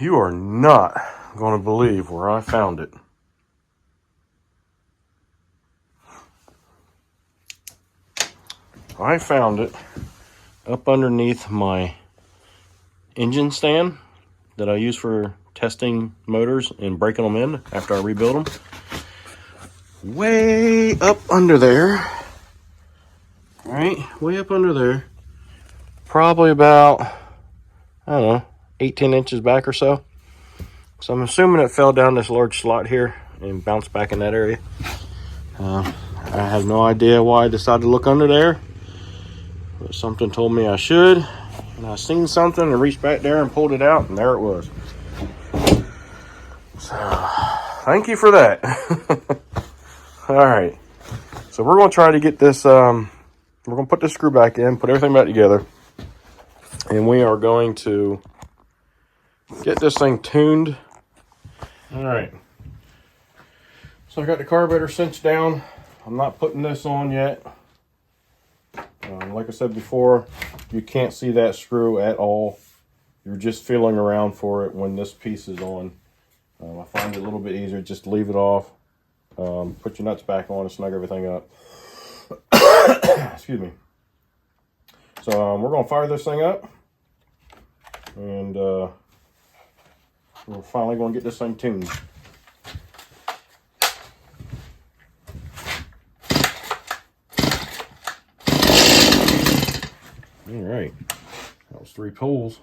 You are not going to believe where I found it. I found it up underneath my engine stand that I use for testing motors and breaking them in after I rebuild them. Way up under there, right? Way up under there. Probably about, I don't know, 18 inches back or so. So I'm assuming it fell down this large slot here and bounced back in that area. I have no idea why I decided to look under there. But something told me I should. And I seen something and reached back there and pulled it out, and there it was. So, thank you for that. All right. So we're going to try to get this, we're going to put this screw back in, put everything back together. And we are going to get this thing tuned. All right. So I got the carburetor cinched down. I'm not putting this on yet. Like I said before, you can't see that screw at all. You're just feeling around for it when this piece is on. I find it a little bit easier just to leave it off. Put your nuts back on and snug everything up. Excuse me. So we're going to fire this thing up. And we're finally going to get this thing tuned. All right, that was 3 pulls.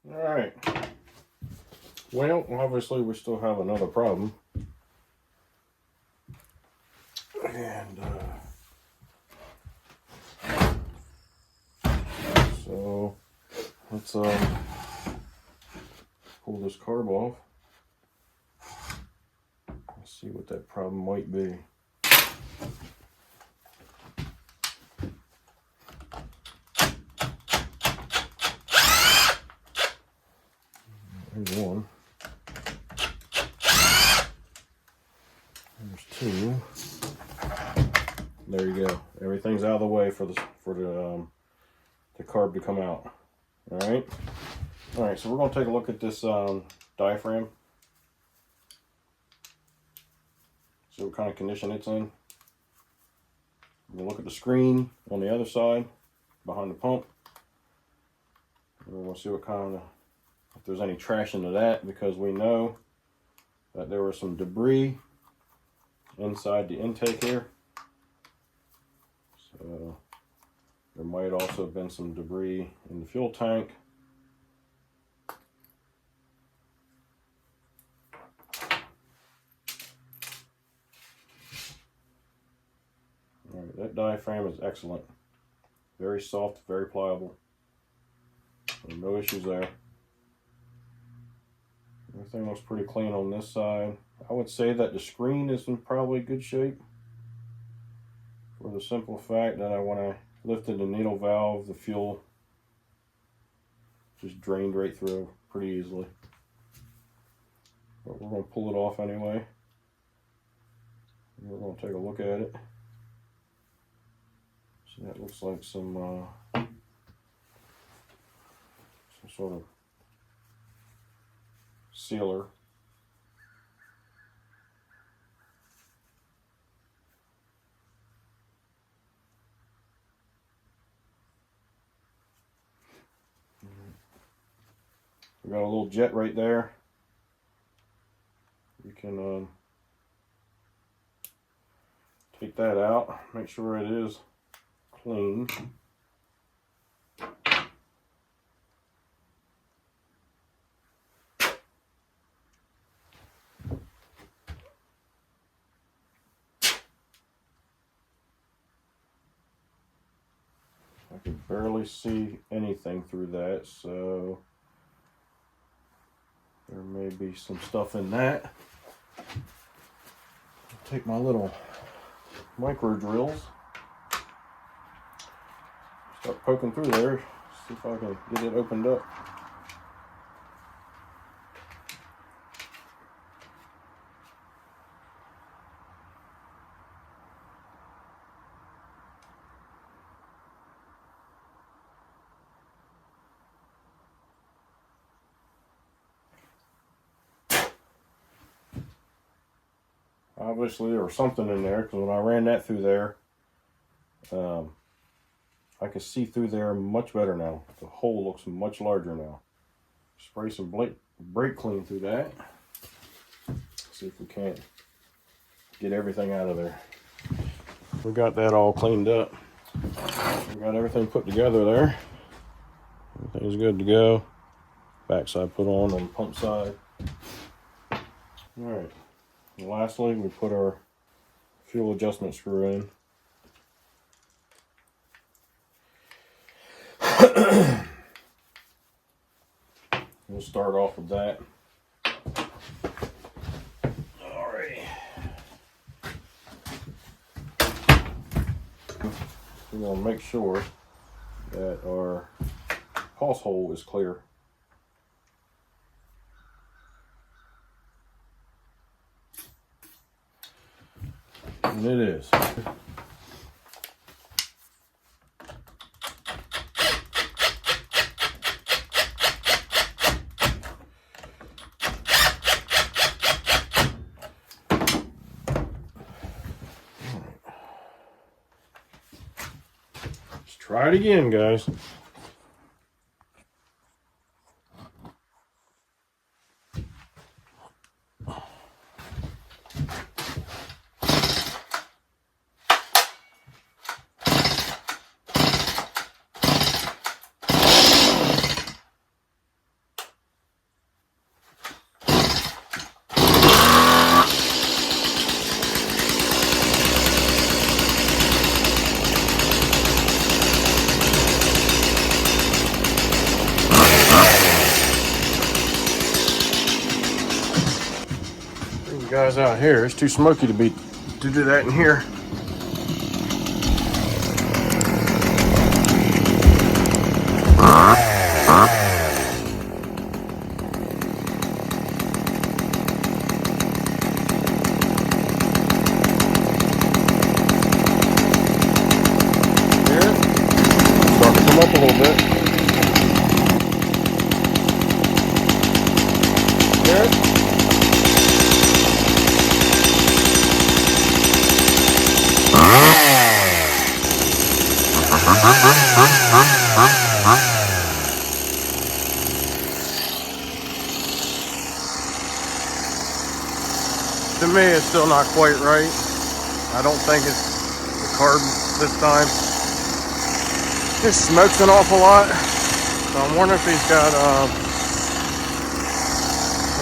All right. Well, obviously we still have another problem. And so let's pull this carb off. Let's see what that problem might be. There's one. There's 2. There you go. Everything's out of the way for the carb to come out. All right. All right. So we're going to take a look at this diaphragm. See what kind of condition it's in. We'll look at the screen on the other side behind the pump. We're going to see what kind of, if there's any trash into that, because we know that there was some debris inside the intake here. So there might also have been some debris in the fuel tank. All right, that diaphragm is excellent. Very soft, very pliable. So no issues there. Everything looks pretty clean on this side. I would say that the screen is in probably good shape, for the simple fact that when I lifted the needle valve, the fuel just drained right through pretty easily. But we're going to pull it off anyway. We're going to take a look at it. So that looks like some sort of sealer. We got a little jet right there. You can take that out, make sure it is clean. I can barely see anything through that, so there may be some stuff in that. I'll take my little micro drills, start poking through there, see if I can get it opened up. Obviously there was something in there, because when I ran that through there, I can see through there much better now. The hole looks much larger now. Spray some brake clean through that. See if we can't get everything out of there. We got that all cleaned up. We got everything put together there. Everything's good to go. Backside put on the pump side. Alright. And lastly, we put our fuel adjustment screw in. We'll start off with that. Alright. We're going to make sure that our pulse hole is clear. And it is. Let's try it again, guys. Guys out here, it's too smoky to do that in here. Here, start to come up a little bit. Here. To me, it's still not quite right. I don't think it's the carb this time. It smokes an awful lot. So I'm wondering if he's got, I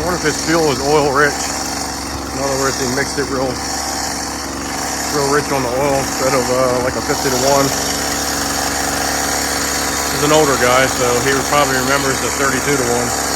wonder if his fuel is oil rich. In other words, he mixed it real rich on the oil instead of like a 50-to-1. He's an older guy, so he probably remembers the 32-to-1.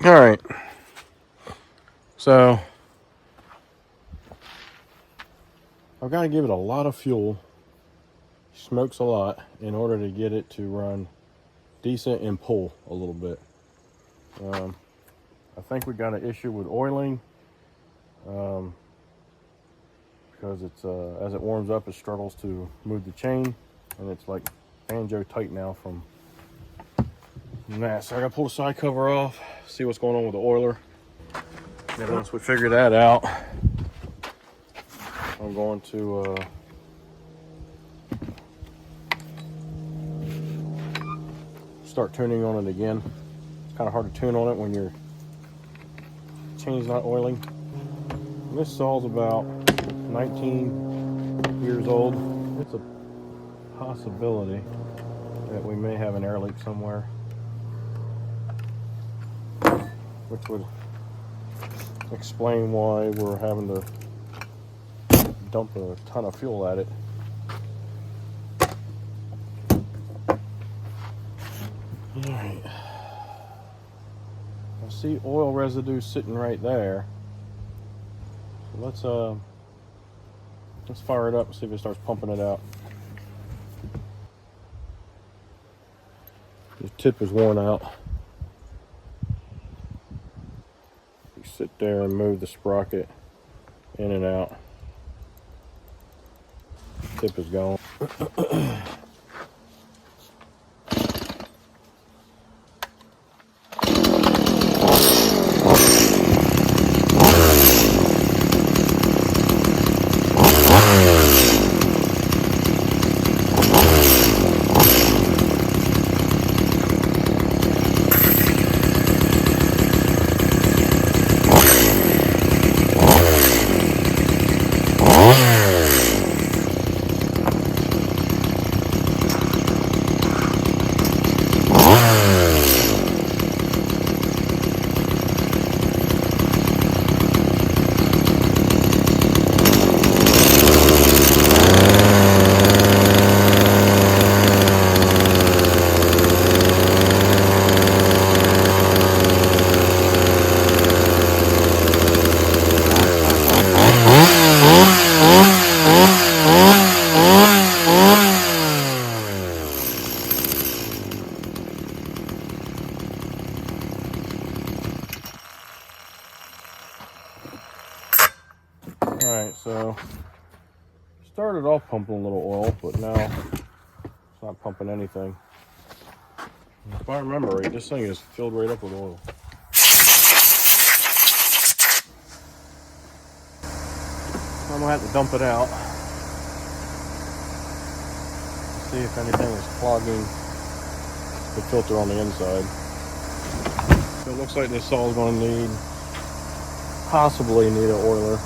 All right, so I've got to give it a lot of fuel, smokes a lot, in order to get it to run decent and pull a little bit. I think we got an issue with oiling, because it's as it warms up, it struggles to move the chain, and it's like banjo tight now from that. So I gotta pull the side cover off, see what's going on with the oiler. And once we figure that out, I'm going to start tuning on it again. It's kind of hard to tune on it when your chain's not oiling. And this saw's about 19 years old. It's a possibility that we may have an air leak somewhere, which would explain why we're having to dump a ton of fuel at it. Alright. I see oil residue sitting right there. So let's fire it up and see if it starts pumping it out. The tip is worn out. You sit there and move the sprocket in and out. Tip is gone. Alright, so started off pumping a little oil, but now it's not pumping anything. If I remember right, this thing is filled right up with oil. I'm gonna have to dump it out. See if anything is clogging the filter on the inside. So it looks like this saw is going to possibly need an oiler.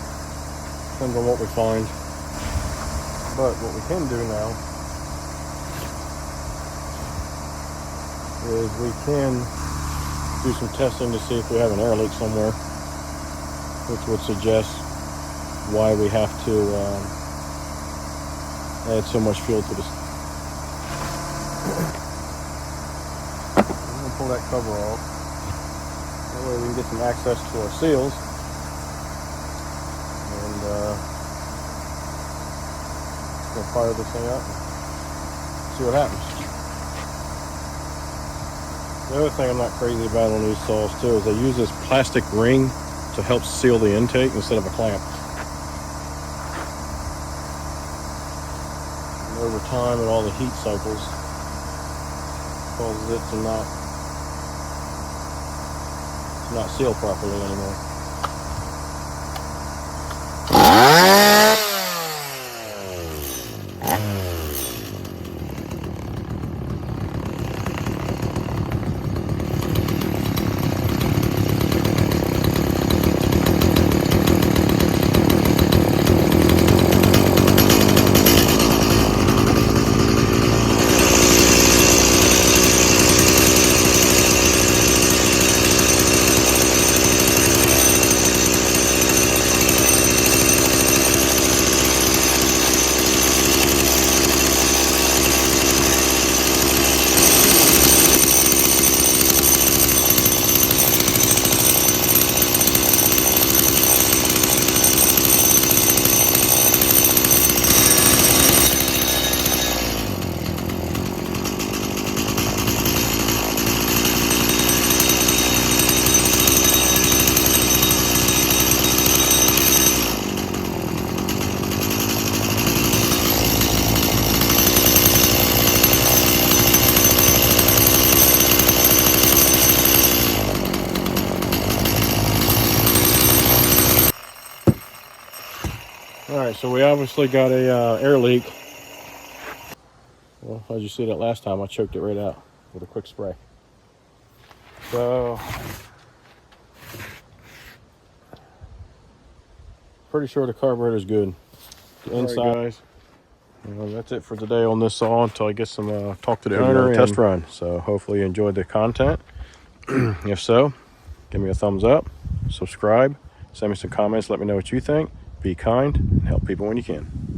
Depends on what we find. But what we can do now is we can do some testing to see if we have an air leak somewhere, which would suggest why we have to add so much fuel to this. I'm going to pull that cover off. That way we can get some access to our seals. And going to fire this thing up and see what happens. The other thing I'm not crazy about on these saws too is they use this plastic ring to help seal the intake instead of a clamp. And over time and all the heat cycles causes it to not seal properly anymore. right, so we obviously got a air leak. Well, as you see that last time, I choked it right out with a quick spray. So, pretty sure the carburetor is good. The inside, right, guys. Well, that's it for today on this saw until I get some talk to the owner and test run. So hopefully you enjoyed the content. If so, give me a thumbs up, subscribe, send me some comments, let me know what you think. Be kind and help people when you can.